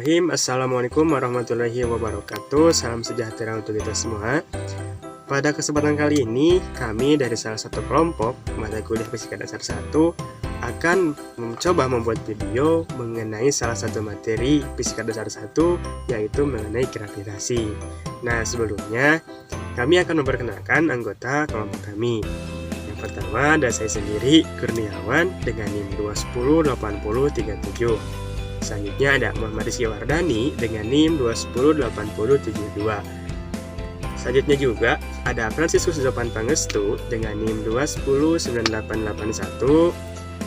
Bismillahirrahmanirrahim. Assalamualaikum warahmatullahi wabarakatuh. Salam sejahtera untuk kita semua. Pada kesempatan kali ini, kami dari salah satu kelompok mata kuliah Fisika Dasar 1 akan mencoba membuat video mengenai salah satu materi Fisika Dasar 1, yaitu mengenai gravitasi. Nah, sebelumnya kami akan memperkenalkan anggota kelompok kami. Yang pertama ada saya sendiri, Kurniawan, dengan NIM 2108037. Selanjutnya ada Muhammad Rizky Wardani dengan NIM 2108072. Selanjutnya juga ada Fransiskus Zopan Pangestu dengan NIM 2109881.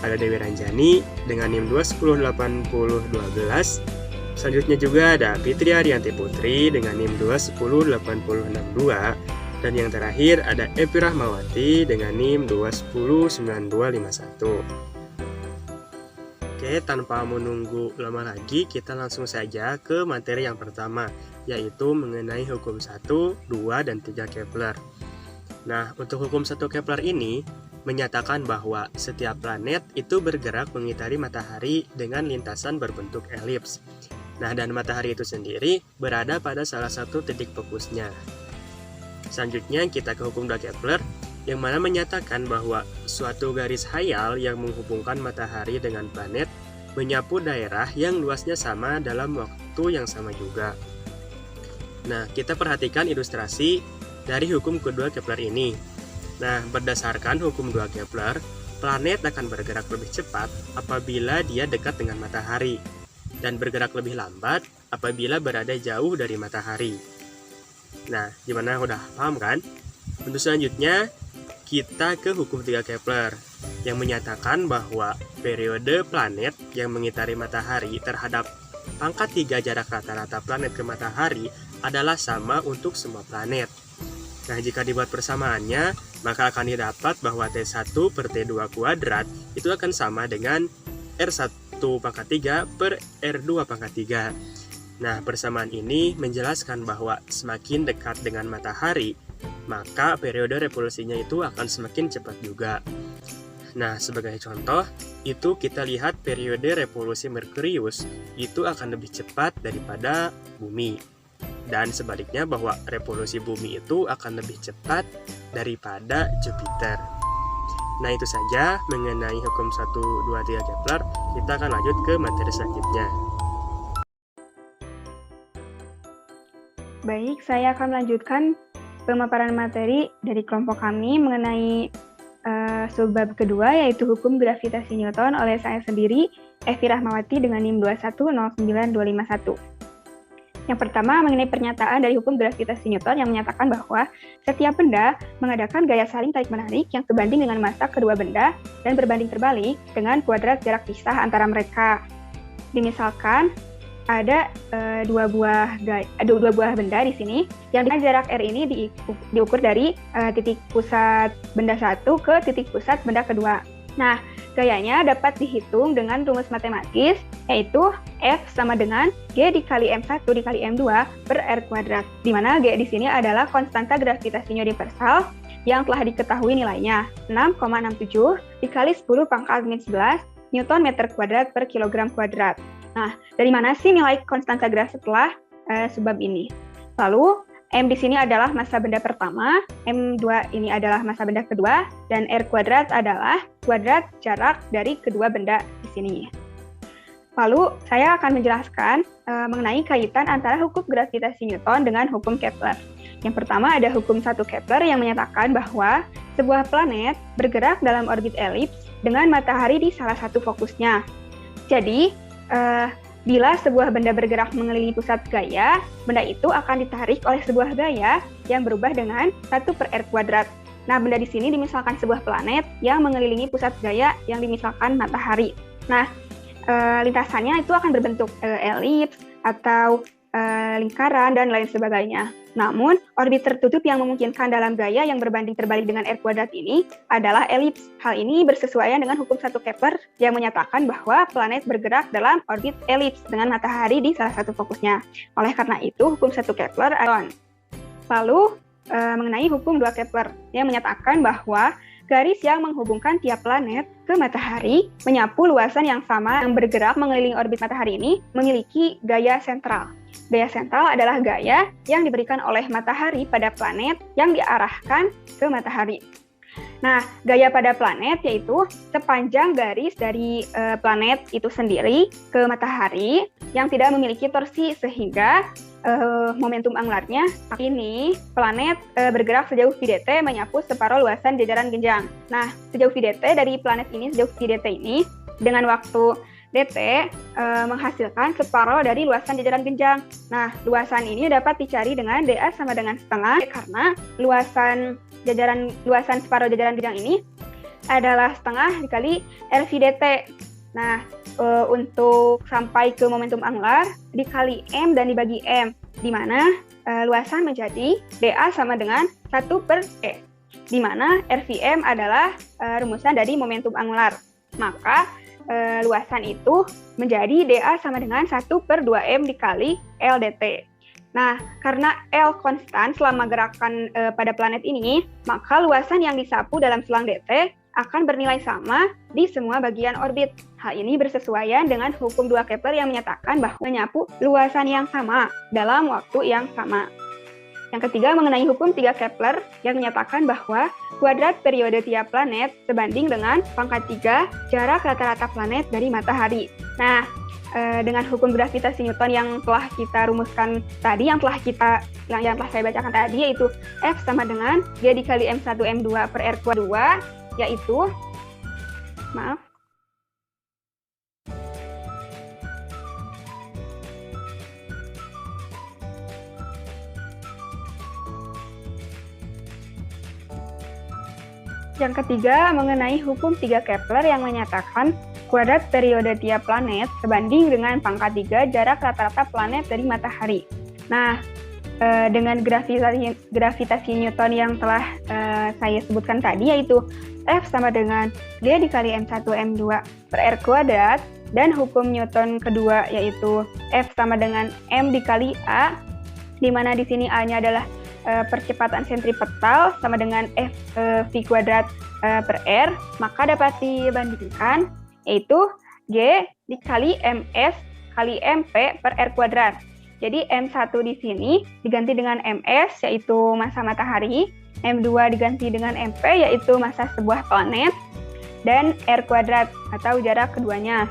Ada Dewi Ranjani dengan NIM 2108012. Selanjutnya juga ada Fitri Arianti Putri dengan NIM 2108062. Dan yang terakhir ada Evi Rahmawati dengan NIM 2109251. Oke, tanpa menunggu lama lagi, kita langsung saja ke materi yang pertama, yaitu mengenai hukum 1, 2, dan 3 Kepler. Nah, untuk hukum 1 Kepler ini menyatakan bahwa setiap planet itu bergerak mengitari matahari dengan lintasan berbentuk elips. Nah, dan matahari itu sendiri berada pada salah satu titik fokusnya. Selanjutnya kita ke hukum 2 Kepler, yang mana menyatakan bahwa suatu garis khayal yang menghubungkan matahari dengan planet menyapu daerah yang luasnya sama dalam waktu yang sama juga. Nah, kita perhatikan ilustrasi dari hukum kedua Kepler ini. Nah, berdasarkan hukum 2 Kepler, planet akan bergerak lebih cepat apabila dia dekat dengan matahari, dan bergerak lebih lambat apabila berada jauh dari matahari. Nah, gimana, udah paham kan? Untuk selanjutnya, kita ke hukum 3 Kepler yang menyatakan bahwa periode planet yang mengitari matahari terhadap pangkat 3 jarak rata-rata planet ke matahari adalah sama untuk semua planet. Nah, jika dibuat persamaannya, maka akan didapat bahwa T1 per T2 kuadrat itu akan sama dengan R1 pangkat 3 per R2 pangkat 3. Nah, persamaan ini menjelaskan bahwa semakin dekat dengan matahari, maka periode revolusinya itu akan semakin cepat juga. Nah, sebagai contoh, itu kita lihat periode revolusi Merkurius itu akan lebih cepat daripada Bumi. Dan sebaliknya bahwa revolusi Bumi itu akan lebih cepat daripada Jupiter. Nah, itu saja mengenai hukum 1, 2, 3 Kepler. Kita akan lanjut ke materi selanjutnya. Baik, saya akan melanjutkan pemaparan materi dari kelompok kami mengenai subbab kedua, yaitu hukum gravitasi Newton oleh saya sendiri, Evi Rahmawati dengan NIM 2109251. Yang pertama mengenai pernyataan dari hukum gravitasi Newton yang menyatakan bahwa setiap benda mengadakan gaya saling tarik-menarik yang sebanding dengan massa kedua benda dan berbanding terbalik dengan kuadrat jarak pisah antara mereka. Dimisalkan ada dua buah benda di sini yang dengan jarak R ini diukur dari titik pusat benda satu ke titik pusat benda kedua. Nah, gayanya dapat dihitung dengan rumus matematis, yaitu F sama dengan G dikali M1 dikali M2 per R kuadrat, di mana G di sini adalah konstanta gravitasi universal yang telah diketahui nilainya 6,67 dikali 10 pangkat min 11 Newton meter kuadrat per kilogram kuadrat. Nah, dari mana sih nilai konstanta gravitas setelah subbab ini? Lalu, M di sini adalah massa benda pertama, M2 ini adalah massa benda kedua, dan R kuadrat adalah kuadrat jarak dari kedua benda di sini. Lalu, saya akan menjelaskan mengenai kaitan antara hukum gravitasi Newton dengan hukum Kepler. Yang pertama ada hukum 1 Kepler yang menyatakan bahwa sebuah planet bergerak dalam orbit elips dengan matahari di salah satu fokusnya. Jadi, bila sebuah benda bergerak mengelilingi pusat gaya, benda itu akan ditarik oleh sebuah gaya yang berubah dengan 1 per R kuadrat. Nah, benda di sini dimisalkan sebuah planet yang mengelilingi pusat gaya yang dimisalkan matahari. Nah, lintasannya itu akan berbentuk elips atau lingkaran dan lain sebagainya. Namun, orbit tertutup yang memungkinkan dalam gaya yang berbanding terbalik dengan R kuadrat ini adalah elips. Hal ini bersesuaian dengan hukum 1 Kepler yang menyatakan bahwa planet bergerak dalam orbit elips dengan matahari di salah satu fokusnya. Oleh karena itu, hukum 1 Kepler adalah. Lalu, mengenai hukum 2 Kepler yang menyatakan bahwa garis yang menghubungkan tiap planet ke matahari menyapu luasan yang sama yang bergerak mengelilingi orbit matahari ini memiliki gaya sentral. Gaya sentral adalah gaya yang diberikan oleh matahari pada planet yang diarahkan ke matahari. Nah, gaya pada planet yaitu sepanjang garis dari planet itu sendiri ke matahari yang tidak memiliki torsi sehingga momentum angularnya ini planet bergerak sejauh VDT menyapu separuh luasan jajaran genjang. Nah, sejauh VDT dari planet ini, sejauh VDT ini dengan waktu dt menghasilkan separuh dari luasan jajaran genjang. Nah, luasan ini dapat dicari dengan dA sama dengan setengah karena luasan separuh jajaran genjang ini adalah setengah dikali RVDT. Nah, untuk sampai ke momentum angular dikali M dan dibagi M, di mana luasan menjadi dA sama dengan 1/E, di mana RVM adalah rumusan dari momentum angular. Maka luasan itu menjadi dA sama dengan 1/2M dikali LDT. Nah, karena L konstan selama gerakan pada planet ini, maka luasan yang disapu dalam selang dt akan bernilai sama di semua bagian orbit. Hal ini bersesuaian dengan hukum 2 Kepler yang menyatakan bahwa menyapu luasan yang sama dalam waktu yang sama. Yang ketiga mengenai hukum 3 Kepler yang menyatakan bahwa kuadrat periode tiap planet sebanding dengan pangkat 3 jarak rata-rata planet dari matahari. Nah, dengan hukum gravitasi Newton yang telah kita rumuskan tadi, yang telah saya bacakan tadi, yaitu F sama dengan G dikali M1 M2 per R kuadrat 2, yaitu Yang ketiga mengenai hukum 3 Kepler yang menyatakan kuadrat periode tiap planet sebanding dengan pangkat 3 jarak rata-rata planet dari matahari. Nah, dengan gravitasi Newton yang telah saya sebutkan tadi, yaitu F sama dengan G dikali M1 M2 per R kuadrat, dan hukum Newton kedua yaitu F sama dengan M dikali A, di mana di sini A-nya adalah percepatan sentripetal sama dengan F V kuadrat per R, maka dapat dibandingkan yaitu G dikali MS kali MP per R kuadrat. Jadi M1 di sini diganti dengan MS yaitu massa matahari, M2 diganti dengan MP yaitu massa sebuah planet, dan R kuadrat atau jarak keduanya.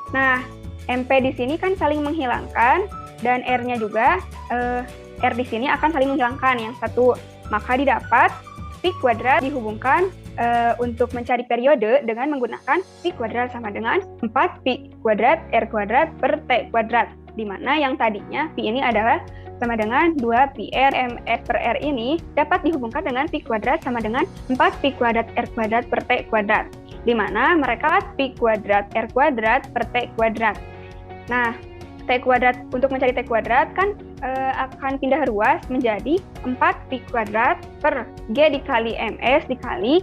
Nah, MP di sini kan saling menghilangkan dan R-nya juga R di sini akan saling menghilangkan yang satu, maka didapat pi kuadrat dihubungkan untuk mencari periode dengan menggunakan pi kuadrat sama dengan 4 pi kuadrat R kuadrat per T kuadrat, di mana yang tadinya pi ini adalah sama dengan 2 pi R MS per R ini dapat dihubungkan dengan pi kuadrat sama dengan 4 pi kuadrat R kuadrat per T kuadrat, di mana mereka pi kuadrat R kuadrat per T kuadrat. Nah, T kuadrat, untuk mencari T kuadrat kan akan pindah ruas menjadi 4 pi kuadrat per G dikali MS dikali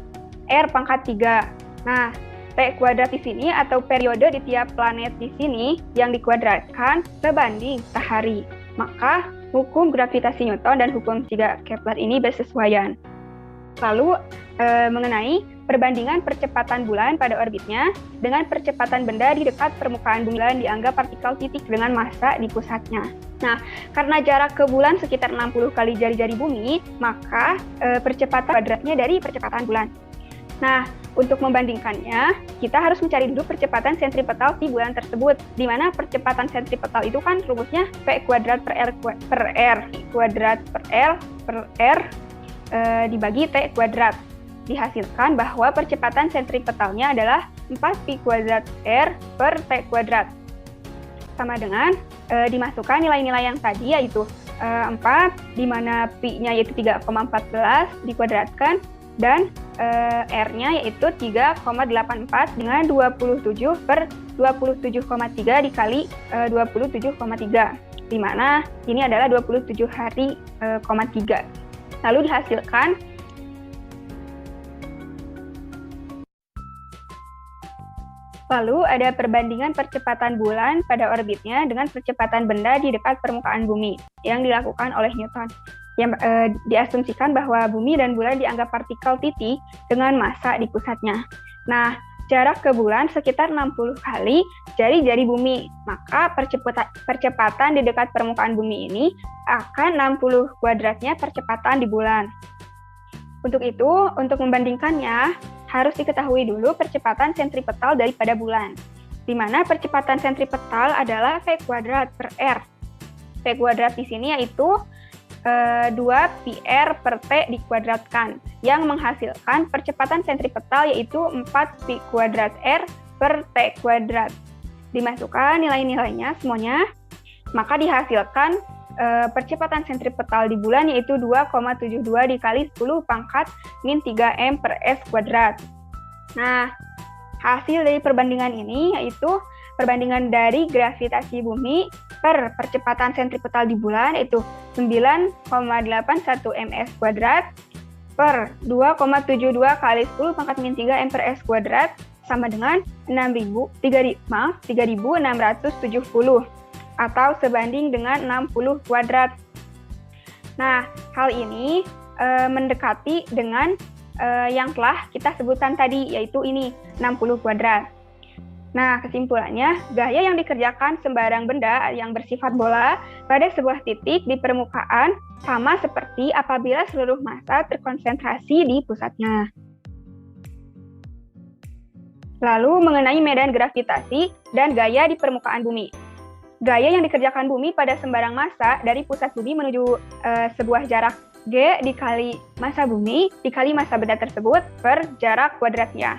R pangkat 3. Nah, T kuadrat di sini atau periode di tiap planet di sini yang dikuadratkan sebanding matahari. Maka hukum gravitasi Newton dan hukum 3 Kepler ini bersesuaian. Lalu mengenai perbandingan percepatan bulan pada orbitnya dengan percepatan benda di dekat permukaan bulan dianggap partikel titik dengan massa di pusatnya. Nah, karena jarak ke bulan sekitar 60 kali jari-jari bumi, maka percepatan kuadratnya dari percepatan bulan. Nah, untuk membandingkannya, kita harus mencari dulu percepatan sentripetal si bulan tersebut, di mana percepatan sentripetal itu kan rumusnya P kuadrat per R kuadrat per L per R dibagi T kuadrat. Dihasilkan bahwa percepatan sentripetalnya adalah 4 pi kuadrat R per T kuadrat. Sama dengan dimasukkan nilai-nilai yang tadi yaitu 4, di mana pi-nya yaitu 3,14 dikuadratkan, dan R-nya yaitu 3,84 dengan 27 per 27,3 dikali 27,3, di mana ini adalah 27 hari, 3. Lalu dihasilkan lalu ada perbandingan percepatan bulan pada orbitnya dengan percepatan benda di dekat permukaan bumi yang dilakukan oleh Newton. yang diasumsikan bahwa bumi dan bulan dianggap partikel titik dengan massa di pusatnya. Nah, jarak ke bulan sekitar 60 kali jari-jari bumi. Maka percepatan di dekat permukaan bumi ini akan 60 kuadratnya percepatan di bulan. Untuk itu, untuk membandingkannya, harus diketahui dulu percepatan sentripetal daripada bulan, di mana percepatan sentripetal adalah V kuadrat per R. V kuadrat di sini yaitu 2 πr per T dikuadratkan, yang menghasilkan percepatan sentripetal yaitu 4 pi kuadrat R per T kuadrat. Dimasukkan nilai-nilainya semuanya, maka dihasilkan percepatan sentripetal di bulan yaitu 2,72 dikali 10 pangkat min 3m per S kuadrat. Nah, hasil dari perbandingan ini yaitu perbandingan dari gravitasi bumi per percepatan sentripetal di bulan yaitu 9,81 ms kuadrat per 2,72 kali 10 pangkat min 3 m per S kuadrat sama dengan 3.670 atau sebanding dengan 60 kuadrat. Nah, hal ini mendekati dengan yang telah kita sebutkan tadi, yaitu ini 60 kuadrat. Nah, kesimpulannya, gaya yang dikerjakan sembarang benda yang bersifat bola pada sebuah titik di permukaan sama seperti apabila seluruh massa terkonsentrasi di pusatnya. Lalu, mengenai medan gravitasi dan gaya di permukaan bumi. Gaya yang dikerjakan bumi pada sembarang massa dari pusat bumi menuju sebuah jarak G dikali massa bumi dikali massa benda tersebut per jarak kuadratnya.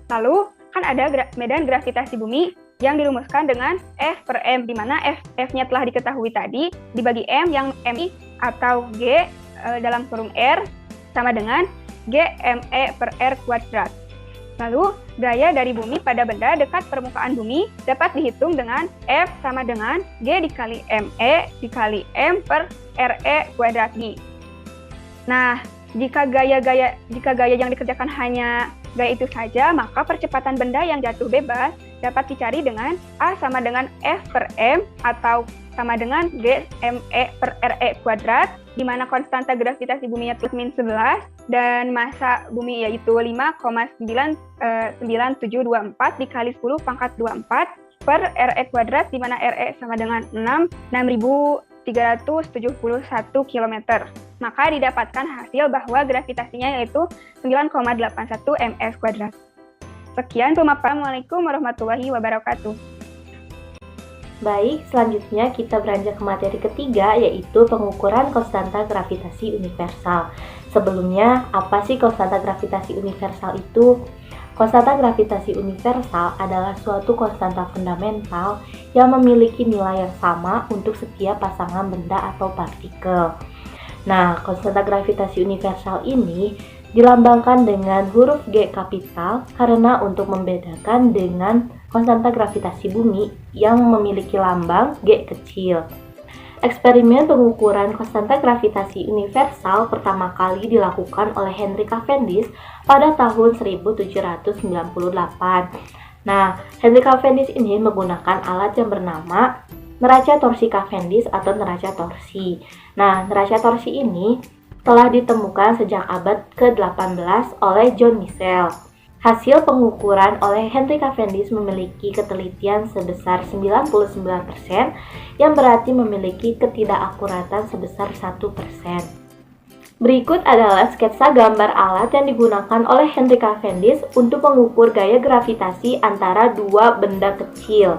Lalu, kan ada medan gravitasi bumi yang dirumuskan dengan F per M, di mana F-nya telah diketahui tadi, dibagi M yang MI atau G dalam kurung R sama dengan GME per R kuadrat. Lalu, gaya dari bumi pada benda dekat permukaan bumi dapat dihitung dengan F sama dengan G dikali ME dikali M per RE kuadrat G. Nah, jika gaya yang dikerjakan hanya gaya itu saja, maka percepatan benda yang jatuh bebas dapat dicari dengan A sama dengan F per M atau sama dengan GME per RE kuadrat, di mana konstanta gravitasi bumi yaitu min 11 dan massa bumi yaitu 5,9724 dikali 10 pangkat 24 per RE kuadrat, di mana RE sama dengan 6.371 km. Maka didapatkan hasil bahwa gravitasinya yaitu 9,81 ms kuadrat. Sekian pemaparan. Assalamualaikum warahmatullahi wabarakatuh. Baik, selanjutnya kita beranjak ke materi ketiga, yaitu pengukuran konstanta gravitasi universal. Sebelumnya, apa sih konstanta gravitasi universal itu? Konstanta gravitasi universal adalah suatu konstanta fundamental yang memiliki nilai yang sama untuk setiap pasangan benda atau partikel. Nah, konstanta gravitasi universal ini dilambangkan dengan huruf G kapital karena untuk membedakan dengan konstanta gravitasi bumi yang memiliki lambang G kecil. Eksperimen pengukuran konstanta gravitasi universal pertama kali dilakukan oleh Henry Cavendish pada tahun 1798. Nah, Henry Cavendish ini menggunakan alat yang bernama neraca torsi Cavendish atau neraca torsi. Nah, neraca torsi ini telah ditemukan sejak abad ke-18 oleh John Michell. Hasil pengukuran oleh Henry Cavendish memiliki ketelitian sebesar 99%, yang berarti memiliki ketidakakuratan sebesar 1%. Berikut adalah sketsa gambar alat yang digunakan oleh Henry Cavendish untuk mengukur gaya gravitasi antara dua benda kecil.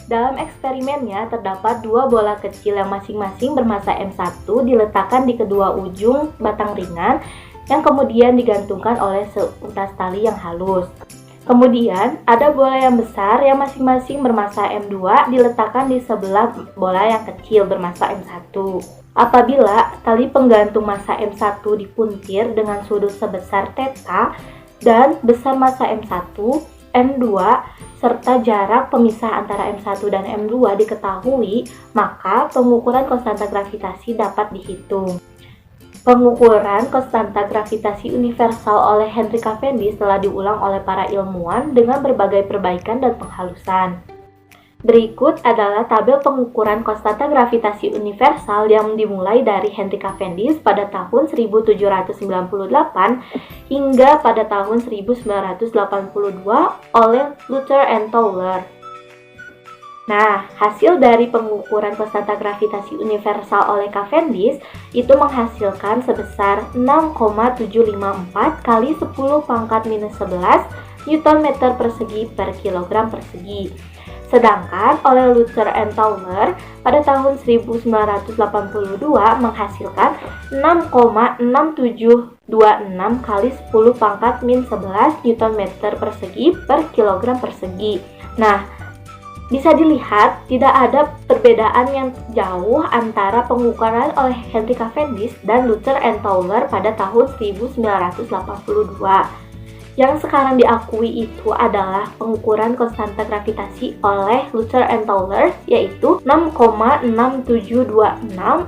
Dalam eksperimennya, terdapat dua bola kecil yang masing-masing bermassa M1 diletakkan di kedua ujung batang ringan yang kemudian digantungkan oleh seutas tali yang halus. Kemudian, ada bola yang besar yang masing-masing bermassa M2 diletakkan di sebelah bola yang kecil bermassa M1. Apabila tali penggantung massa M1 dipuntir dengan sudut sebesar θ dan besar massa M1, M2, serta jarak pemisah antara M1 dan M2 diketahui, maka pengukuran konstanta gravitasi dapat dihitung. Pengukuran konstanta gravitasi universal oleh Henry Cavendish telah diulang oleh para ilmuwan dengan berbagai perbaikan dan penghalusan. Berikut adalah tabel pengukuran konstanta gravitasi universal yang dimulai dari Henry Cavendish pada tahun 1798 hingga pada tahun 1982 oleh Luther and Tauler. Nah, hasil dari pengukuran konstanta gravitasi universal oleh Cavendish itu menghasilkan sebesar 6,754 kali 10 pangkat minus 11 Newton meter persegi per kilogram persegi. Sedangkan oleh Luther and Tauler pada tahun 1982 menghasilkan 6,6726 kali 10 pangkat min 11 Newton meter persegi per kilogram persegi. Nah, bisa dilihat tidak ada perbedaan yang jauh antara pengukuran oleh Henry Cavendish dan Luther and Tauler pada tahun 1982. Yang sekarang diakui itu adalah pengukuran konstanta gravitasi oleh Luther and Tauler, yaitu 6,6726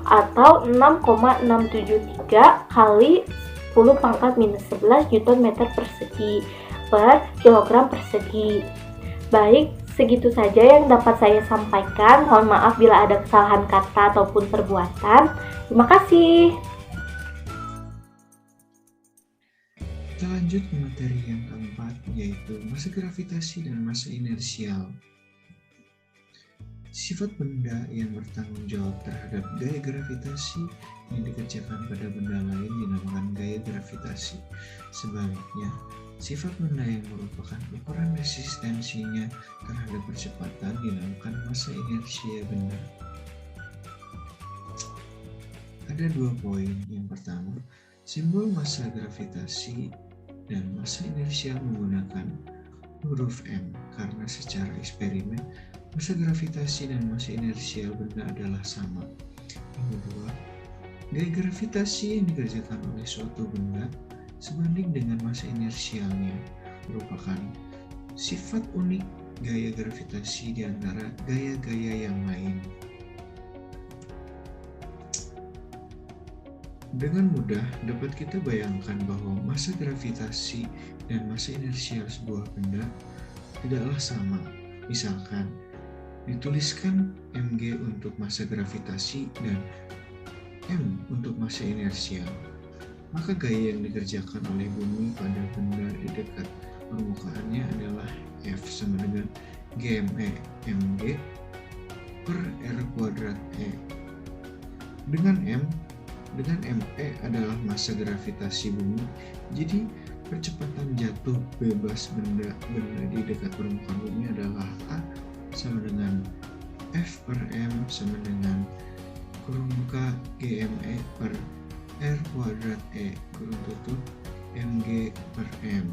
atau 6,673 kali 10 pangkat minus 11 Newton meter persegi per kilogram persegi. Baik, segitu saja yang dapat saya sampaikan. Mohon maaf bila ada kesalahan kata ataupun perbuatan. Terima kasih. Kita lanjut ke materi yang keempat, yaitu massa gravitasi dan massa inersial. Sifat benda yang bertanggung jawab terhadap gaya gravitasi yang dikerjakan pada benda lain dinamakan gaya gravitasi. Sebaliknya, sifat benda yang merupakan ukuran resistensinya terhadap percepatan dinamakan massa inersia benda. Ada 2 poin. Yang pertama, simbol massa gravitasi dan massa inersial menggunakan huruf M karena secara eksperimen massa gravitasi dan massa inersial benda adalah sama. Yang kedua, gaya gravitasi yang dikerjakan oleh suatu benda sebanding dengan massa inersialnya merupakan sifat unik gaya gravitasi di antara gaya-gaya yang lain. Dengan mudah dapat kita bayangkan bahwa massa gravitasi dan massa inersial sebuah benda tidaklah sama. Misalkan, dituliskan mg untuk massa gravitasi dan m untuk massa inersial. Maka gaya yang dikerjakan oleh bumi pada benda di dekat permukaannya adalah F sama dengan gme mg per r kuadrat e. Dengan ME adalah massa gravitasi bumi, jadi percepatan jatuh bebas benda di dekat permukaan bumi adalah A sama dengan F per M sama dengan kurung buka GME per R kuadrat E kurung tutup MG per M.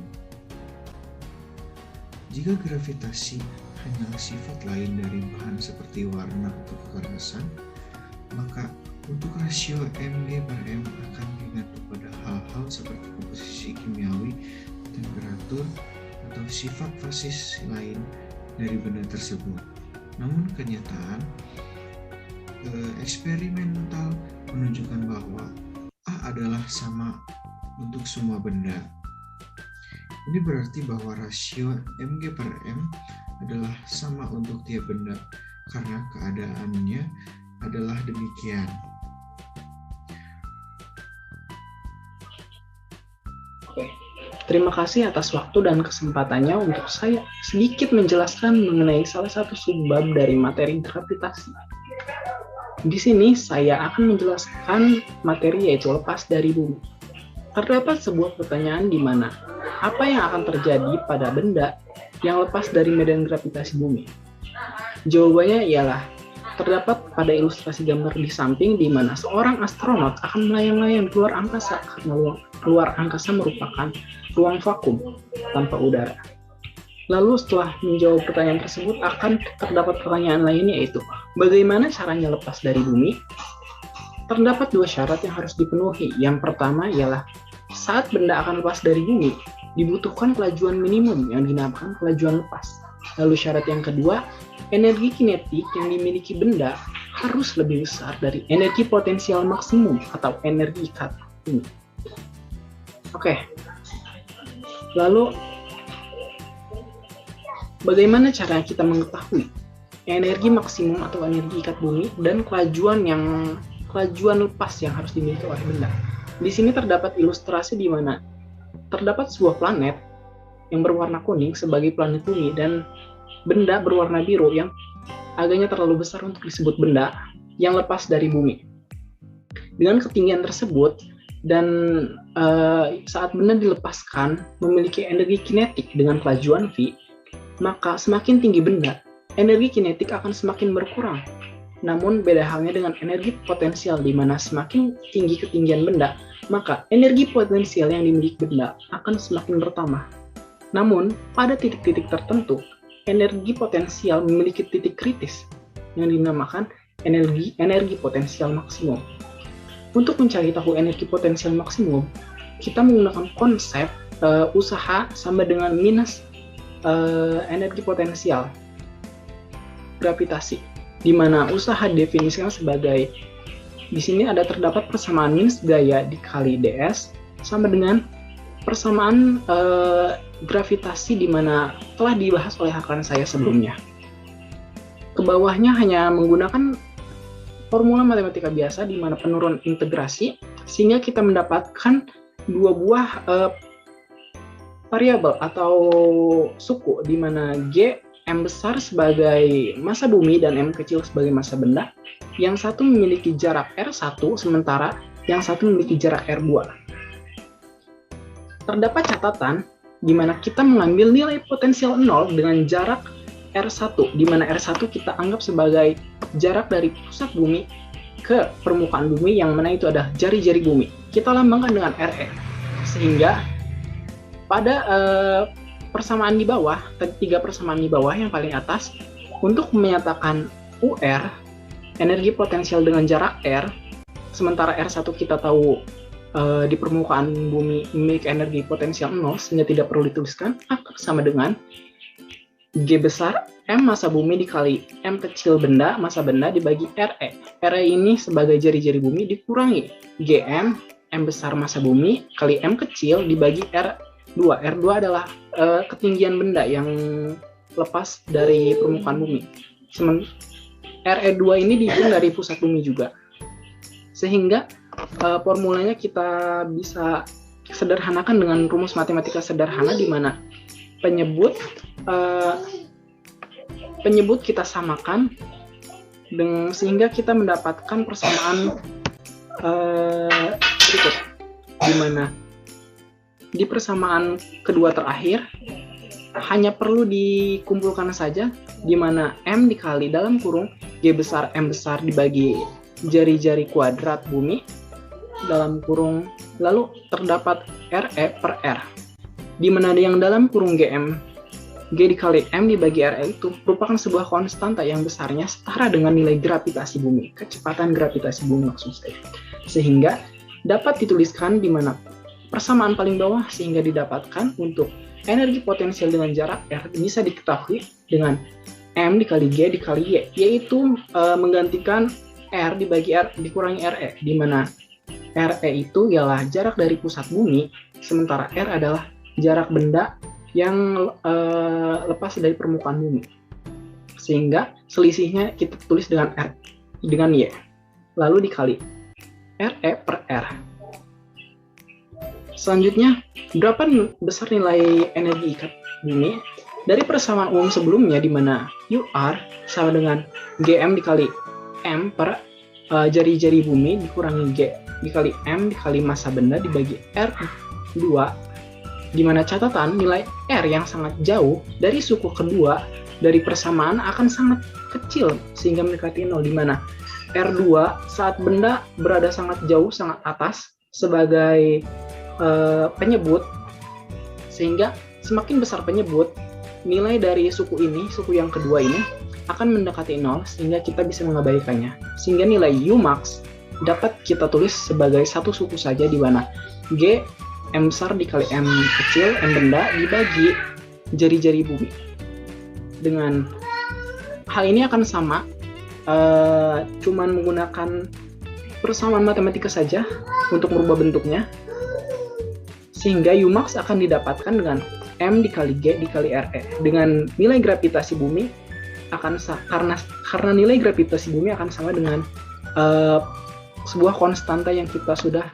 Jika gravitasi hanyalah sifat lain dari bahan seperti warna atau kekerasan, maka untuk rasio mg per m akan diatur pada hal-hal seperti komposisi kimiawi, temperatur, atau sifat fasis lain dari benda tersebut. Namun kenyataan eksperimental menunjukkan bahwa A adalah sama untuk semua benda. Ini berarti bahwa rasio mg per m adalah sama untuk tiap benda karena keadaannya adalah demikian. Oke, terima kasih atas waktu dan kesempatannya untuk saya sedikit menjelaskan mengenai salah satu subbab dari materi gravitasi. Di sini saya akan menjelaskan materi yaitu lepas dari bumi. Terdapat sebuah pertanyaan di mana apa yang akan terjadi pada benda yang lepas dari medan gravitasi bumi? Jawabannya ialah terdapat pada ilustrasi gambar di samping di mana seorang astronot akan melayang-layang keluar angkasa karena luar angkasa merupakan ruang vakum tanpa udara. Lalu setelah menjawab pertanyaan tersebut akan terdapat pertanyaan lainnya yaitu bagaimana caranya lepas dari bumi? Terdapat 2 syarat yang harus dipenuhi. Yang pertama ialah saat benda akan lepas dari bumi dibutuhkan kelajuan minimum yang dinamakan kelajuan lepas. Lalu syarat yang kedua, energi kinetik yang dimiliki benda harus lebih besar dari energi potensial maksimum atau energi ikat bumi. Oke. Lalu bagaimana cara kita mengetahui energi maksimum atau energi ikat bumi, dan kelajuan lepas yang harus dimiliki oleh benda. Di sini terdapat ilustrasi di mana terdapat sebuah planet yang berwarna kuning sebagai planet bumi dan benda berwarna biru yang agaknya terlalu besar untuk disebut benda yang lepas dari bumi. Dengan ketinggian tersebut dan saat benda dilepaskan memiliki energi kinetik dengan kelajuan V, maka semakin tinggi benda, energi kinetik akan semakin berkurang. Namun beda halnya dengan energi potensial, di mana semakin tinggi ketinggian benda, maka energi potensial yang dimiliki benda akan semakin bertambah. Namun pada titik-titik tertentu, energi potensial memiliki titik kritis yang dinamakan energi potensial maksimum. Untuk mencari tahu energi potensial maksimum, kita menggunakan konsep usaha sama dengan minus energi potensial gravitasi, di mana usaha definisikan sebagai, di sini terdapat persamaan minus gaya dikali ds sama dengan persamaan gravitasi, di mana telah dibahas oleh rekan saya sebelumnya. Ke bawahnya hanya menggunakan formula matematika biasa di mana penurun integrasi, sehingga kita mendapatkan dua buah variabel atau suku, di mana G M besar sebagai massa bumi dan M kecil sebagai massa benda. Yang satu memiliki jarak R1, sementara yang satu memiliki jarak R2. Terdapat catatan di mana kita mengambil nilai potensial 0 dengan jarak R1, di mana R1 kita anggap sebagai jarak dari pusat bumi ke permukaan bumi, yang mana itu adalah jari-jari bumi. Kita lambangkan dengan RE. Sehingga pada persamaan di bawah, tiga persamaan di bawah yang paling atas, untuk menyatakan UR, energi potensial dengan jarak R, sementara R1 kita tahu di permukaan bumi memiliki energi potensial 0, sehingga tidak perlu dituliskan, akan sama dengan G besar M massa bumi dikali M kecil benda, massa benda, dibagi RE. RE ini sebagai jari-jari bumi dikurangi GM, M besar massa bumi, kali M kecil dibagi R2. R2 adalah ketinggian benda yang lepas dari permukaan bumi. RE2 ini dihitung dari pusat bumi juga. Sehingga formulanya kita bisa sederhanakan dengan rumus matematika sederhana, di mana penyebut kita samakan sehingga kita mendapatkan persamaan berikut, di mana di persamaan kedua terakhir hanya perlu dikumpulkan saja, di mana M dikali dalam kurung G besar M besar dibagi jari-jari kuadrat bumi dalam kurung, lalu terdapat RE per R, di mana yang dalam kurung GM G dikali M dibagi RE itu merupakan sebuah konstanta yang besarnya setara dengan nilai gravitasi bumi, kecepatan gravitasi bumi maksud saya. Sehingga dapat dituliskan di mana persamaan paling bawah, sehingga didapatkan untuk energi potensial dengan jarak R bisa diketahui dengan M dikali G dikali Y, yaitu menggantikan R dibagi R dikurangi RE, di mana RE itu ialah jarak dari pusat bumi, sementara R adalah jarak benda yang lepas dari permukaan bumi. Sehingga selisihnya kita tulis dengan R dengan Y, lalu dikali RE per R. Selanjutnya, berapa besar nilai energi ikat bumi? Dari persamaan umum sebelumnya, di mana UR sama dengan GM dikali M per jari-jari bumi dikurangi G dikali M dikali massa benda dibagi R2, di mana catatan nilai R yang sangat jauh dari suku kedua dari persamaan akan sangat kecil sehingga mendekati 0, di mana R2 saat benda berada sangat jauh, sangat atas sebagai penyebut, sehingga semakin besar penyebut, nilai dari suku yang kedua ini akan mendekati 0, sehingga kita bisa mengabaikannya. Sehingga nilai Umax dapat kita tulis sebagai satu suku saja, di mana G M besar dikali M kecil M benda dibagi jari-jari bumi. Dengan hal ini akan sama, cuman menggunakan persamaan matematika saja untuk merubah bentuknya, sehingga Umax akan didapatkan dengan M dikali G dikali RE, dengan nilai gravitasi bumi karena nilai gravitasi bumi akan sama dengan sebuah konstanta yang kita sudah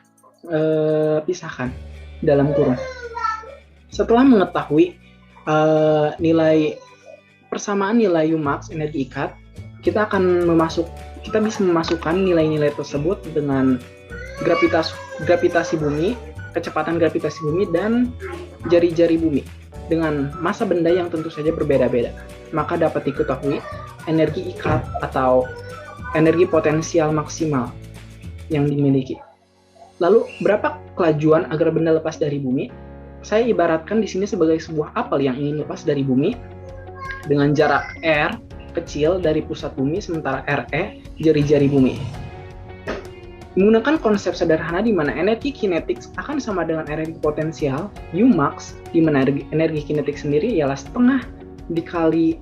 pisahkan dalam kurung. Setelah mengetahui persamaan nilai Umax energi ikat, kita bisa memasukkan nilai-nilai tersebut dengan gravitasi bumi, kecepatan gravitasi bumi, dan jari-jari bumi dengan massa benda yang tentu saja berbeda-beda. Maka dapat diketahui energi ikat atau energi potensial maksimal yang dimiliki. Lalu, berapa kelajuan agar benda lepas dari bumi? Saya ibaratkan di sini sebagai sebuah apel yang ingin lepas dari bumi dengan jarak R kecil dari pusat bumi, sementara RE jari-jari bumi. Menggunakan konsep sederhana di mana energi kinetik akan sama dengan energi potensial, Umax, di mana energi kinetik sendiri ialah setengah dikali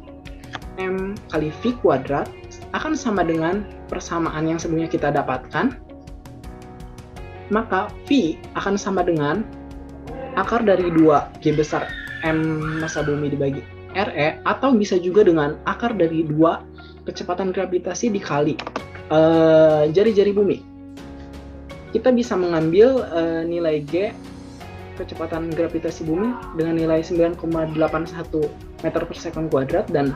M kali V kuadrat, akan sama dengan persamaan yang sebelumnya kita dapatkan, maka V akan sama dengan akar dari 2 G besar M massa bumi dibagi RE, atau bisa juga dengan akar dari 2 kecepatan gravitasi dikali jari-jari bumi. Kita bisa mengambil nilai G kecepatan gravitasi bumi dengan nilai 9,81 meter per second kuadrat dan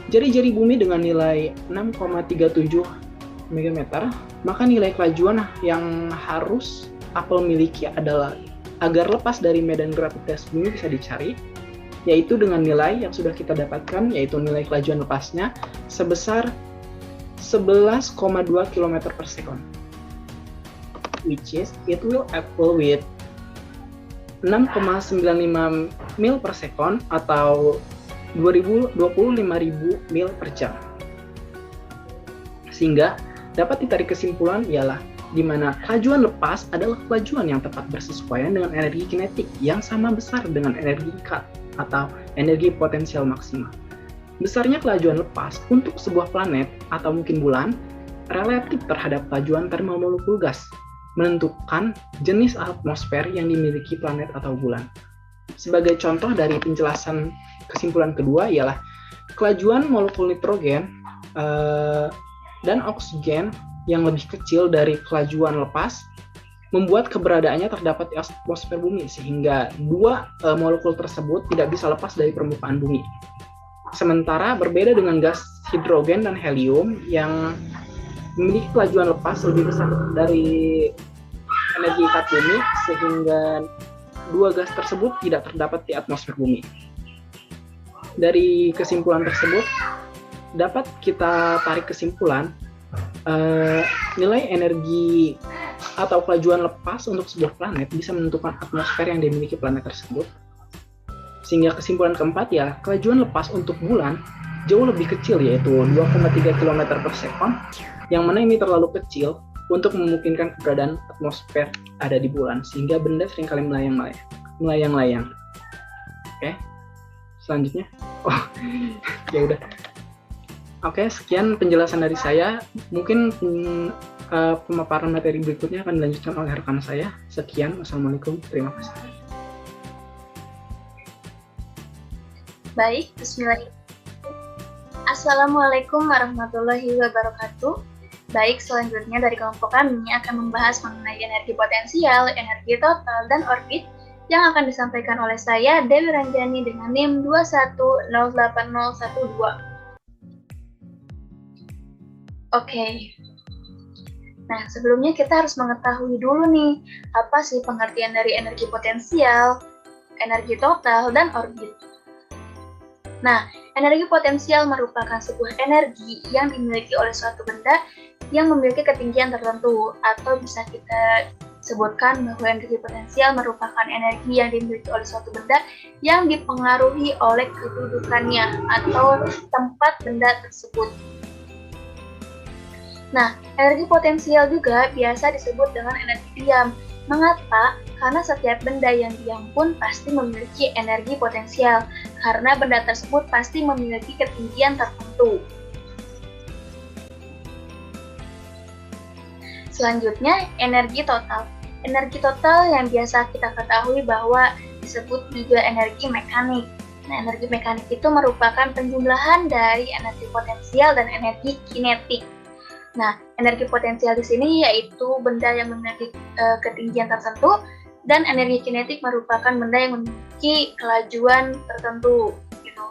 jari-jari bumi dengan nilai 6,37 megameter. Maka nilai kelajuan yang harus apel miliki adalah agar lepas dari medan gravitasi bumi bisa dicari, yaitu dengan nilai yang sudah kita dapatkan, yaitu nilai kelajuan lepasnya sebesar 11,2 km per second, which is it will equal with 6,95 mil per second atau 25.000 mil per jam. Sehingga dapat ditarik kesimpulan ialah di mana kelajuan lepas adalah kelajuan yang tepat bersesuaian dengan energi kinetik yang sama besar dengan energi ikat atau energi potensial maksimal. Besarnya kelajuan lepas untuk sebuah planet atau mungkin bulan relatif terhadap kelajuan termal molekul gas, menentukan jenis atmosfer yang dimiliki planet atau bulan. Sebagai contoh dari penjelasan kesimpulan kedua ialah kelajuan molekul nitrogen dan oksigen yang lebih kecil dari kelajuan lepas membuat keberadaannya terdapat di atmosfer bumi, sehingga 2 molekul tersebut tidak bisa lepas dari permukaan bumi. Sementara berbeda dengan gas hidrogen dan helium yang memiliki kelajuan lepas lebih besar dari energi ikat bumi, sehingga 2 gas tersebut tidak terdapat di atmosfer bumi. Dari kesimpulan tersebut dapat kita tarik kesimpulan nilai energi atau kelajuan lepas untuk sebuah planet bisa menentukan atmosfer yang dimiliki planet tersebut. Sehingga kesimpulan keempat ya, kelajuan lepas untuk bulan jauh lebih kecil, yaitu 2,3 km per second, yang mana ini terlalu kecil untuk memungkinkan keberadaan atmosfer ada di bulan, sehingga benda seringkali melayang-layang. Oke, selanjutnya. Ya udah. Oke, sekian penjelasan dari saya. Mungkin pemaparan materi berikutnya akan dilanjutkan oleh rekan saya. Sekian, wassalamualaikum, terima kasih. Baik, bismillahirrahmanirrahim. Assalamualaikum warahmatullahi wabarakatuh. Baik, selanjutnya dari kelompok kami akan membahas mengenai energi potensial, energi total, dan orbit yang akan disampaikan oleh saya, Dewi Ranjani, dengan NIM 2108012. Oke. Nah, sebelumnya kita harus mengetahui dulu nih, apa sih pengertian dari energi potensial, energi total, dan orbit. Nah, energi potensial merupakan sebuah energi yang dimiliki oleh suatu benda yang memiliki ketinggian tertentu, atau bisa kita sebutkan bahwa energi potensial merupakan energi yang dimiliki oleh suatu benda yang dipengaruhi oleh kedudukannya atau tempat benda tersebut. Nah, energi potensial juga biasa disebut dengan energi diam. Mengapa? Karena setiap benda yang diam pun pasti memiliki energi potensial, karena benda tersebut pasti memiliki ketinggian tertentu. Selanjutnya, energi total. Energi total yang biasa kita ketahui bahwa disebut juga energi mekanik. Nah, energi mekanik itu merupakan penjumlahan dari energi potensial dan energi kinetik. Nah, energi potensial di sini yaitu benda yang memiliki ketinggian tertentu, dan energi kinetik merupakan benda yang memiliki kelajuan tertentu. Gitu.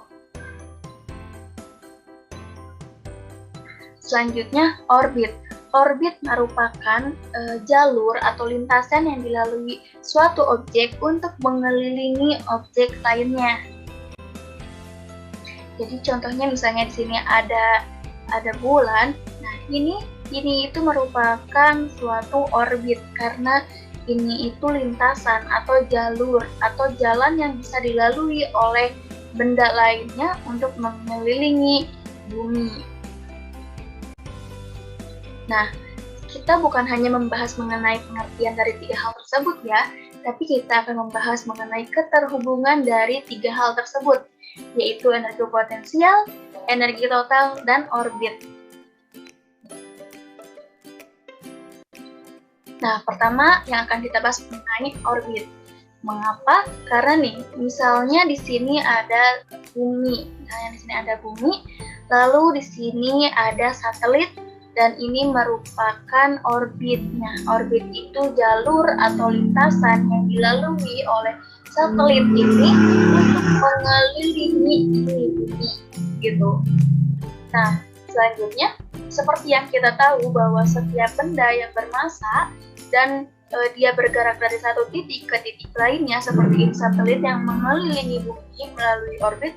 Selanjutnya, orbit. Orbit merupakan jalur atau lintasan yang dilalui suatu objek untuk mengelilingi objek lainnya. Jadi contohnya misalnya di sini ada bulan. Nah, ini itu merupakan suatu orbit karena ini itu lintasan atau jalur atau jalan yang bisa dilalui oleh benda lainnya untuk mengelilingi bumi. Nah, kita bukan hanya membahas mengenai pengertian dari 3 hal tersebut ya, tapi kita akan membahas mengenai keterhubungan dari 3 hal tersebut, yaitu energi potensial, energi total, dan orbit. Nah, pertama yang akan kita bahas mengenai orbit. Mengapa? Karena nih, misalnya di sini ada bumi, lalu di sini ada satelit, dan ini merupakan orbit. Nah, orbit itu jalur atau lintasan yang dilalui oleh satelit ini untuk mengelilingi bumi, gitu. Nah, selanjutnya, seperti yang kita tahu bahwa setiap benda yang bermassa dan dia bergerak dari satu titik ke titik lainnya, seperti satelit yang mengelilingi bumi melalui orbit.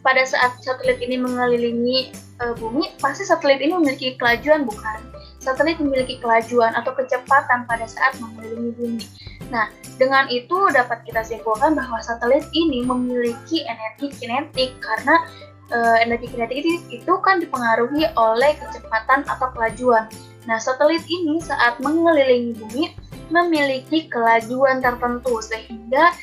Pada saat satelit ini mengelilingi bumi, pasti satelit ini memiliki kelajuan, bukan? Satelit memiliki kelajuan atau kecepatan pada saat mengelilingi bumi. Nah, dengan itu dapat kita simpulkan bahwa satelit ini memiliki energi kinetik karena energi kinetik itu kan dipengaruhi oleh kecepatan atau kelajuan. Nah, satelit ini saat mengelilingi bumi memiliki kelajuan tertentu sehingga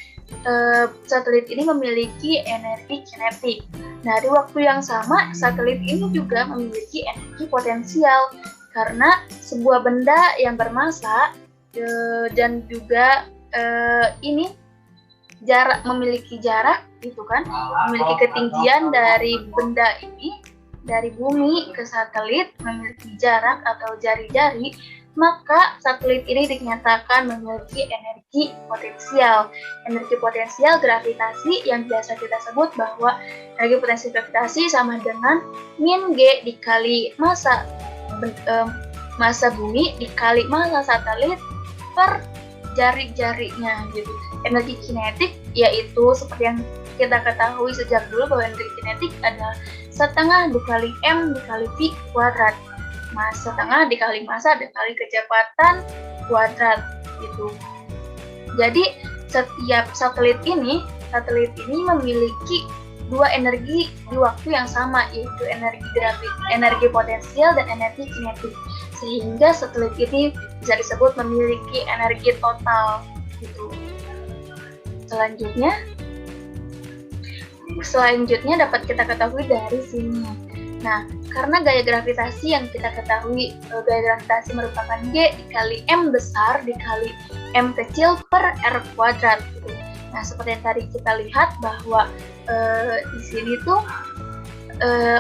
satelit ini memiliki energi kinetik. Nah, di waktu yang sama, satelit ini juga memiliki energi potensial karena sebuah benda yang bermassa dan juga ini memiliki jarak, gitu kan? Memiliki ketinggian dari benda ini dari bumi ke satelit memiliki jarak atau jari-jari. Maka satelit ini dinyatakan memiliki energi potensial. Energi potensial gravitasi yang biasa kita sebut bahwa energi potensial gravitasi sama dengan min G dikali massa bumi dikali massa satelit per jari-jarinya gitu. Energi kinetik yaitu seperti yang kita ketahui sejak dulu bahwa energi kinetik adalah setengah dikali M dikali V kuadrat. Massa setengah dikali massa dikali kecepatan kuadrat gitu. Jadi setiap satelit ini memiliki 2 energi di waktu yang sama, yaitu energi potensial dan energi kinetik. Sehingga satelit ini bisa disebut memiliki energi total gitu. Selanjutnya dapat kita ketahui dari sini. Nah, karena gaya gravitasi yang kita ketahui, gaya gravitasi merupakan G dikali M besar dikali M kecil per R kuadrat. Gitu. Nah, seperti yang tadi kita lihat bahwa di sini tuh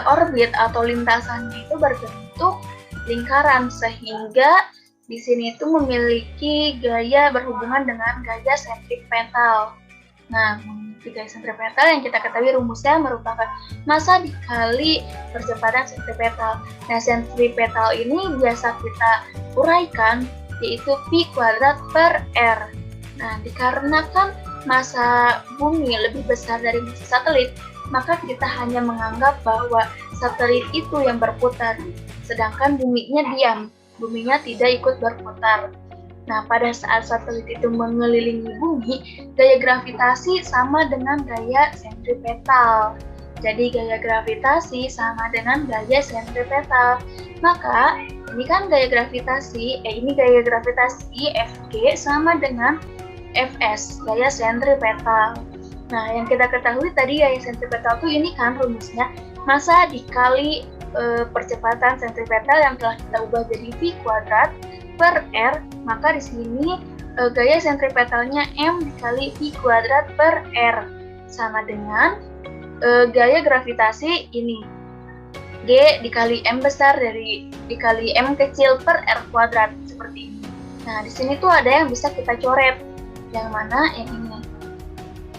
orbit atau lintasannya itu berbentuk lingkaran, sehingga di sini itu memiliki gaya berhubungan dengan gaya sentripetal. Nah, gaya sentripetal yang kita ketahui rumusnya merupakan massa dikali percepatan sentripetal. Nah, sentripetal ini biasa kita uraikan yaitu P kuadrat per R. Nah, dikarenakan massa bumi lebih besar dari massa satelit, maka kita hanya menganggap bahwa satelit itu yang berputar, sedangkan buminya diam, buminya tidak ikut berputar. Nah, pada saat satelit itu mengelilingi bumi, gaya gravitasi sama dengan gaya sentripetal. Jadi gaya gravitasi sama dengan gaya sentripetal. Maka ini kan gaya gravitasi, gaya gravitasi Fg sama dengan Fs, gaya sentripetal. Nah, yang kita ketahui tadi gaya sentripetal itu ini kan rumusnya massa dikali percepatan sentripetal yang telah kita ubah jadi V kuadrat per R, maka di sini gaya sentripetalnya M dikali V kuadrat per R sama dengan gaya gravitasi ini. G dikali M besar dikali M kecil per R kuadrat seperti ini. Nah, di sini tuh ada yang bisa kita coret. Yang mana? Yang ini.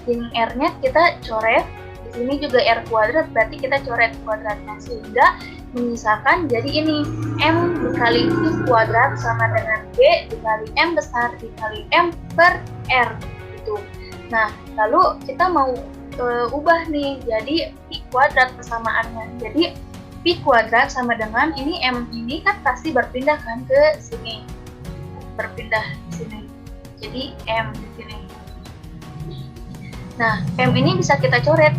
Yang R-nya kita coret. Di sini juga R kuadrat, berarti kita coret kuadratnya sehingga menyisakan jadi ini M dikali V kuadrat sama dengan G dikali M besar dikali M per R gitu. Nah, lalu kita mau ubah nih jadi V kuadrat persamaannya. Jadi V kuadrat sama dengan ini M ini kan pasti berpindah kan ke sini. Berpindah di sini. Jadi M di sini. Nah, M ini bisa kita coret.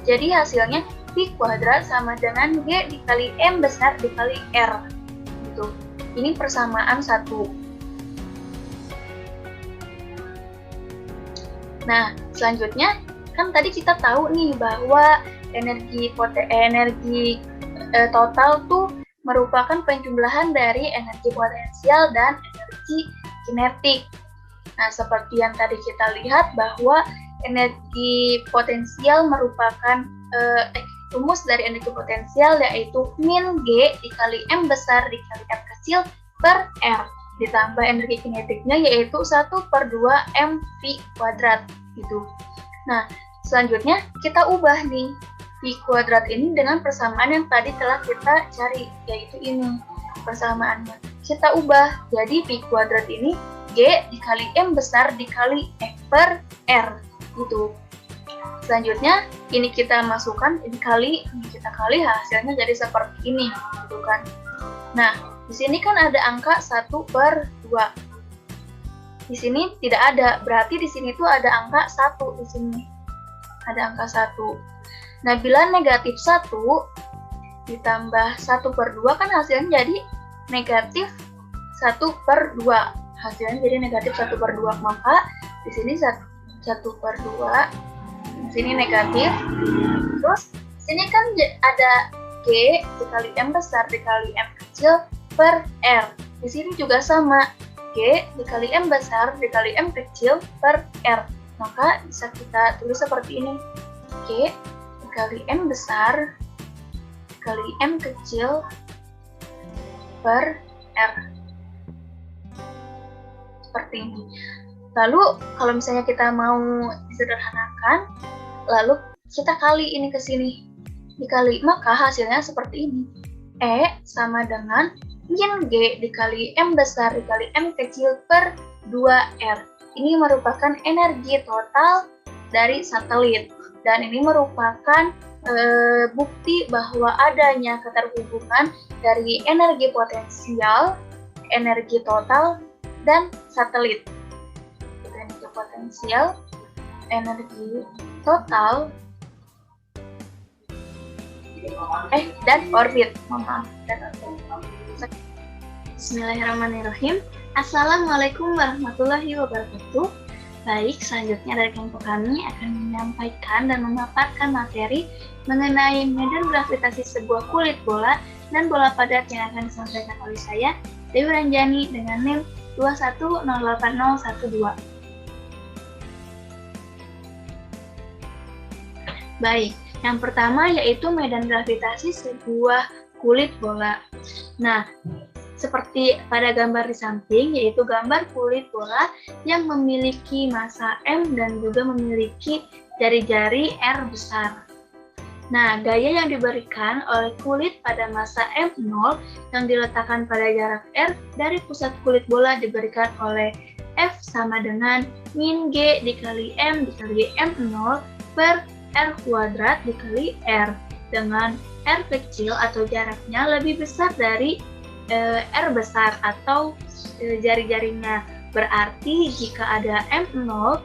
Jadi hasilnya V kuadrat sama dengan G dikali M besar dikali R gitu. Ini persamaan 1. Nah, selanjutnya kan tadi kita tahu nih bahwa energi total tuh merupakan penjumlahan dari energi potensial dan energi kinetik. Nah, seperti yang tadi kita lihat bahwa energi potensial merupakan rumus dari energi potensial yaitu min G dikali M besar dikali M kecil per R ditambah energi kinetiknya yaitu 1/2 mv kuadrat gitu. Nah, selanjutnya kita ubah nih V kuadrat ini dengan persamaan yang tadi telah kita cari yaitu ini persamaannya. Kita ubah jadi V kuadrat ini G dikali M besar dikali E per R gitu. Selanjutnya ini kita masukkan ini kita kali hasilnya jadi seperti ini gitu kan. Nah, di sini kan ada angka 1/2. Di sini tidak ada, berarti di sini tuh ada angka 1 di sini. Ada angka 1. Nah, bila negatif 1 ditambah 1/2 kan hasilnya jadi negatif 1/2. Hasilnya jadi negatif 1/2, maka di sini 1/2. Di sini negatif. Terus di sini kan ada G dikali M besar dikali M kecil per R. Di sini juga sama, G dikali M besar dikali M kecil per R. Maka bisa kita tulis seperti ini. G dikali M besar dikali M kecil per R. Seperti ini. Lalu kalau misalnya kita mau disederhanakan, lalu kita kali ini ke sini. Dikali, maka hasilnya seperti ini. E sama dengan min G dikali M besar dikali M kecil per 2R. Ini merupakan energi total dari satelit. Dan ini merupakan bukti bahwa adanya keterhubungan dari energi potensial, energi total, dan satelit. Energi potensial, energi total, dan orbit. Bismillahirrahmanirrahim. Assalamualaikum warahmatullahi wabarakatuh. Baik, selanjutnya dari kelompok kami akan menyampaikan dan memaparkan materi mengenai medan gravitasi sebuah kulit bola dan bola padat yang akan disampaikan oleh saya, Dewi Ranjani, dengan NIM 2108012. Baik, yang pertama yaitu medan gravitasi sebuah kulit bola. Nah, seperti pada gambar di samping, yaitu gambar kulit bola yang memiliki massa M dan juga memiliki jari-jari R besar. Nah, gaya yang diberikan oleh kulit pada massa M0 yang diletakkan pada jarak R dari pusat kulit bola diberikan oleh F sama dengan min G dikali M dikali M0 per R kuadrat dikali R, dengan R kecil atau jaraknya lebih besar dari R besar atau jari-jarinya. Berarti jika ada M0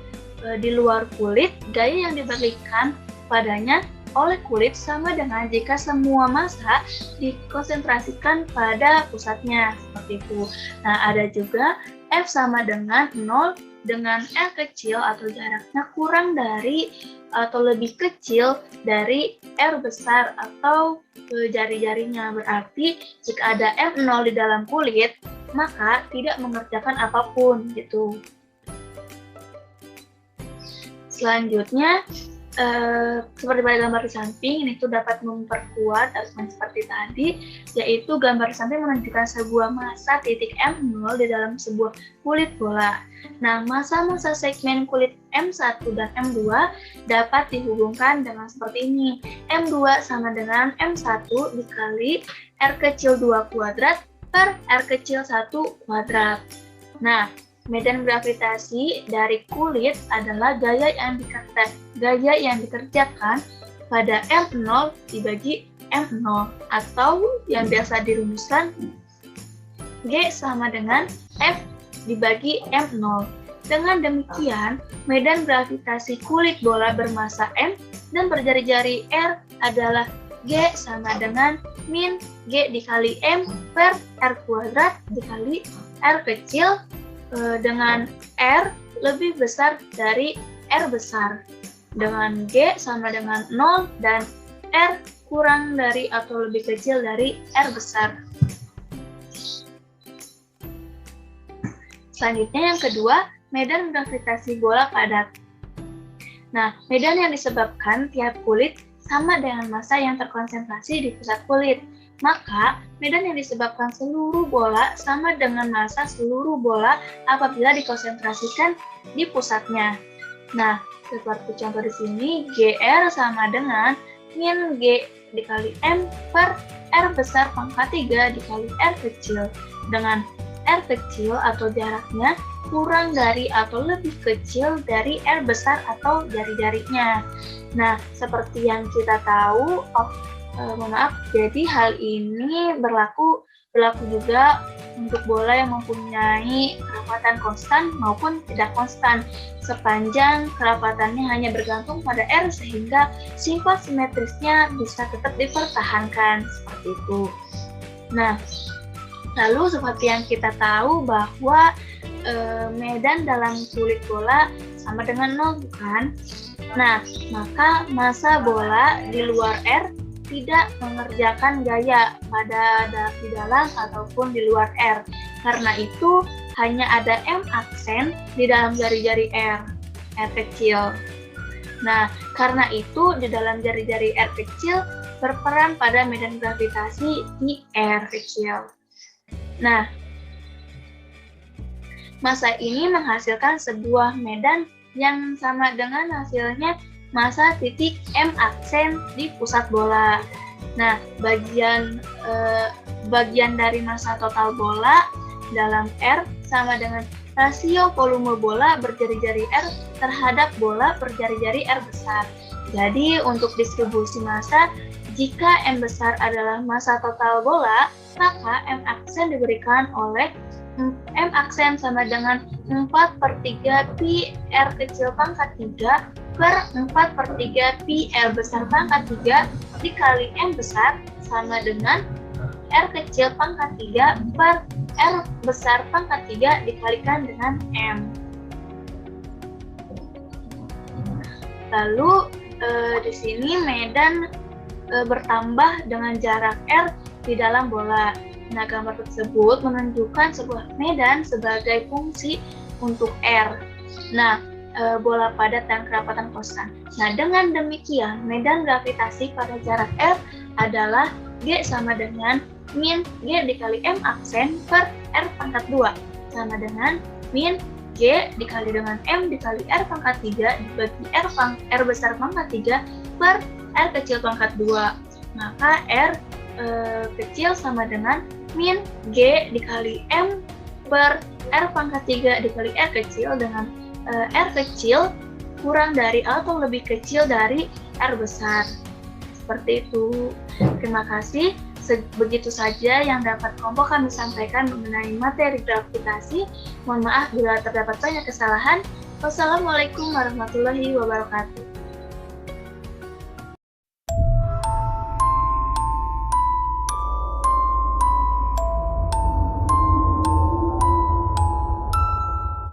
di luar kulit, gaya yang diberikan padanya oleh kulit sama dengan jika semua massa dikonsentrasikan pada pusatnya, seperti itu. Nah, ada juga F sama dengan 0 dengan R kecil atau jaraknya kurang dari atau lebih kecil dari R besar atau jari-jarinya. Berarti jika ada M0 di dalam kulit, maka tidak mengerjakan apapun gitu. Selanjutnya, seperti pada gambar di samping, ini tuh dapat memperkuat argumen seperti tadi, yaitu gambar di samping menunjukkan sebuah massa titik M0 di dalam sebuah kulit bola. Nah, massa-massa segmen kulit M1 dan M2 dapat dihubungkan dengan seperti ini. M2 sama dengan M1 dikali R kecil 2 kuadrat per R kecil 1 kuadrat. Nah, medan gravitasi dari kulit adalah gaya yang dikerjakan pada M0 dibagi M0, atau yang biasa dirumuskan G sama dengan F dibagi M0. Dengan demikian, medan gravitasi kulit bola bermassa M dan berjari-jari R adalah G sama dengan min G dikali M per R kuadrat dikali R kecil dengan R lebih besar dari R besar, dengan G sama dengan 0 dan R kurang dari atau lebih kecil dari R besar. Selanjutnya yang kedua, medan gravitasi bola padat. Nah, medan yang disebabkan tiap kulit sama dengan massa yang terkonsentrasi di pusat kulit. Maka, medan yang disebabkan seluruh bola sama dengan massa seluruh bola apabila dikonsentrasikan di pusatnya. Nah, seperti contoh di sini, GR sama dengan min G dikali M per R besar pangkat 3 dikali R kecil, dengan R kecil atau jaraknya kurang dari atau lebih kecil dari R besar atau jari-jarinya. Nah, seperti yang kita tahu, jadi hal ini berlaku juga untuk bola yang mempunyai kerapatan konstan maupun tidak konstan, sepanjang kerapatannya hanya bergantung pada R sehingga sifat simetrisnya bisa tetap dipertahankan, seperti itu. Nah, lalu seperti yang kita tahu bahwa medan dalam kulit bola sama dengan 0, bukan? Nah, maka massa bola di luar R tidak mengerjakan gaya di dalam ataupun di luar R. Karena itu, hanya ada M aksen di dalam jari-jari R kecil. Nah, karena itu di dalam jari-jari R kecil berperan pada medan gravitasi di R kecil. Nah, massa ini menghasilkan sebuah medan yang sama dengan hasilnya massa titik M aksen di pusat bola. Nah, bagian dari massa total bola dalam R sama dengan rasio volume bola berjari-jari R terhadap bola berjari-jari R besar. Jadi, untuk distribusi massa, jika M besar adalah massa total bola, maka M aksen diberikan oleh M aksen sama dengan 4/3 pi R kecil pangkat 3 per 4/3 pi R besar pangkat 3 dikali M besar sama dengan R kecil pangkat 3 per R besar pangkat 3 dikalikan dengan M. Lalu di sini medan bertambah dengan jarak R di dalam bola. Nah, gambar tersebut menunjukkan sebuah medan sebagai fungsi untuk R. Nah, bola padat dan kerapatan konstan. Nah, dengan demikian, medan gravitasi pada jarak R adalah G sama dengan min G dikali M aksen per R pangkat 2 sama dengan min G dikali dengan M dikali R pangkat 3 dibagi R besar pangkat 3 per R kecil pangkat 2. Maka R kecil sama dengan min G dikali M per R pangkat 3 dikali R kecil, dengan R kecil kurang dari atau lebih kecil dari R besar. Seperti itu. Terima kasih. Begitu saja yang dapat kelompok kami sampaikan mengenai materi gravitasi. Mohon maaf bila terdapat banyak kesalahan. Wassalamualaikum warahmatullahi wabarakatuh.